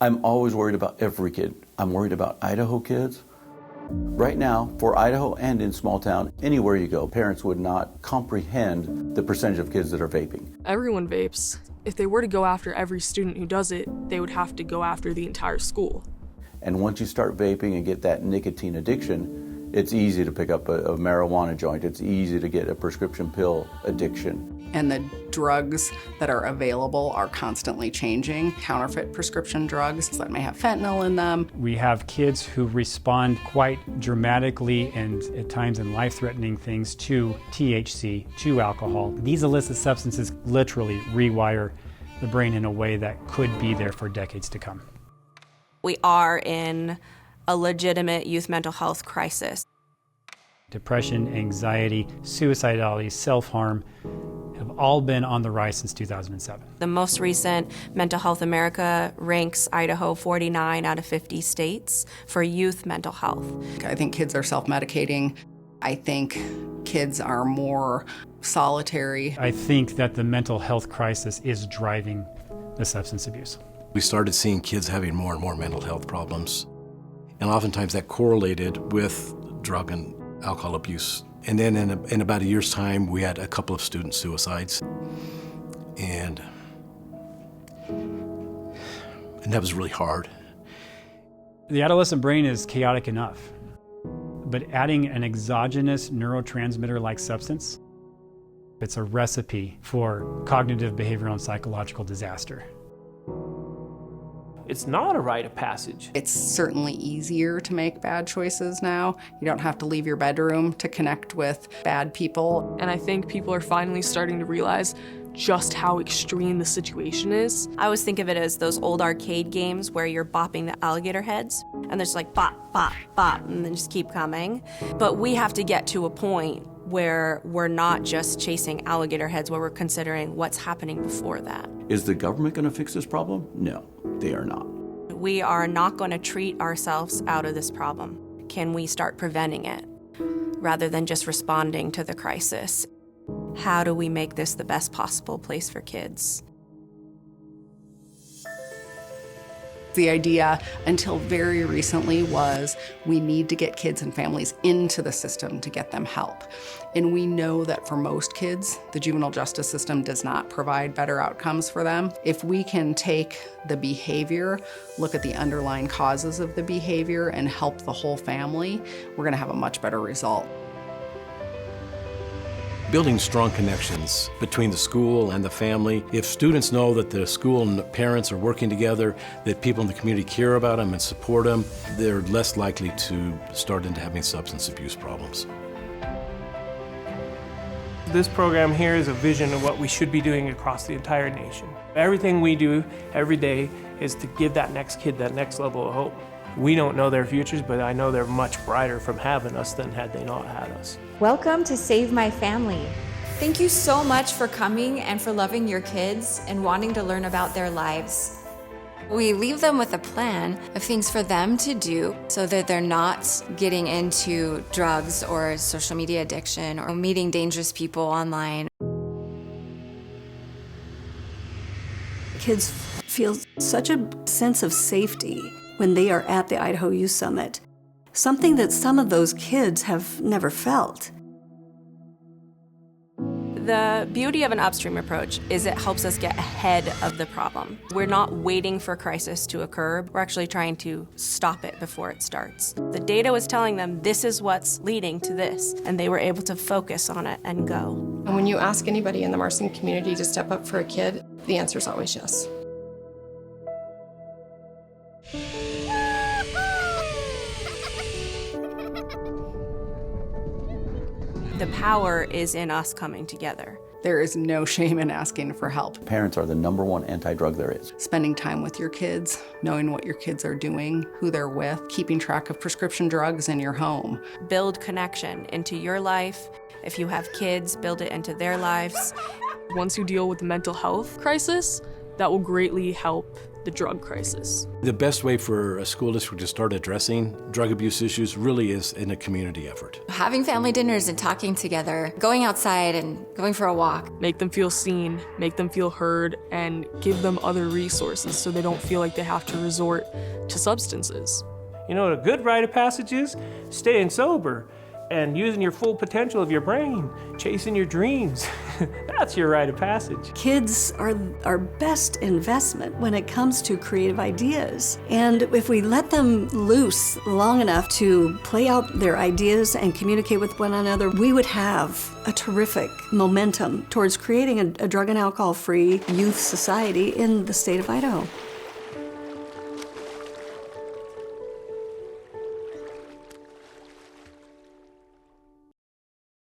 I'm always worried about every kid. I'm worried about Idaho kids. Right now, for Idaho and in small town, anywhere you go, parents would not comprehend the percentage of kids that are vaping. Everyone vapes. If they were to go after every student who does it, they would have to go after the entire school. And once you start vaping and get that nicotine addiction, it's easy to pick up a marijuana joint. It's easy to get a prescription pill addiction. And the drugs that are available are constantly changing. Counterfeit prescription drugs that may have fentanyl in them. We have kids who respond quite dramatically and at times in life-threatening things to THC, to alcohol. These illicit substances literally rewire the brain in a way that could be there for decades to come. We are in a legitimate youth mental health crisis. Depression, anxiety, suicidality, self-harm have all been on the rise since 2007. The most recent Mental Health America ranks Idaho 49 out of 50 states for youth mental health. I think kids are self-medicating. I think kids are more solitary. I think that the mental health crisis is driving the substance abuse. We started seeing kids having more and more mental health problems, and oftentimes that correlated with drug and alcohol abuse. And then in about a year's time, we had a couple of student suicides, and that was really hard. The adolescent brain is chaotic enough, but adding an exogenous neurotransmitter-like substance, it's a recipe for cognitive, behavioral, and psychological disaster. It's not a rite of passage. It's certainly easier to make bad choices now. You don't have to leave your bedroom to connect with bad people. And I think people are finally starting to realize just how extreme the situation is. I always think of it as those old arcade games where you're bopping the alligator heads, and there's like bop, bop, bop, and then just keep coming. But we have to get to a point where we're not just chasing alligator heads, where we're considering what's happening before that. Is the government going to fix this problem? No, they are not. We are not going to treat ourselves out of this problem. Can we start preventing it rather than just responding to the crisis? How do we make this the best possible place for kids? The idea until very recently was we need to get kids and families into the system to get them help. And we know that for most kids, the juvenile justice system does not provide better outcomes for them. If we can take the behavior, look at the underlying causes of the behavior, and help the whole family, we're going to have a much better result. Building strong connections between the school and the family. If students know that the school and the parents are working together, that people in the community care about them and support them, they're less likely to start into having substance abuse problems. This program here is a vision of what we should be doing across the entire nation. Everything we do every day is to give that next kid that next level of hope. We don't know their futures, but I know they're much brighter from having us than had they not had us. Welcome to Save My Family. Thank you so much for coming and for loving your kids and wanting to learn about their lives. We leave them with a plan of things for them to do so that they're not getting into drugs or social media addiction or meeting dangerous people online. Kids feel such a sense of safety when they are at the Idaho Youth Summit, something that some of those kids have never felt. The beauty of an upstream approach is it helps us get ahead of the problem. We're not waiting for crisis to occur. We're actually trying to stop it before it starts. The data was telling them this is what's leading to this, and they were able to focus on it and go. And when you ask anybody in the Marston community to step up for a kid, the answer is always yes. The power is in us coming together. There is no shame in asking for help. Parents are the #1 anti-drug there is. Spending time with your kids, knowing what your kids are doing, who they're with, keeping track of prescription drugs in your home. Build connection into your life. If you have kids, build it into their lives. Once you deal with the mental health crisis, that will greatly help the drug crisis. The best way for a school district to start addressing drug abuse issues really is in a community effort. Having family dinners and talking together, going outside and going for a walk. Make them feel seen, make them feel heard, and give them other resources so they don't feel like they have to resort to substances. You know what a good rite of passage is? Staying sober and using your full potential of your brain, chasing your dreams. That's your rite of passage. Kids are our best investment when it comes to creative ideas. And if we let them loose long enough to play out their ideas and communicate with one another, we would have a terrific momentum towards creating a drug and alcohol-free youth society in the state of Idaho.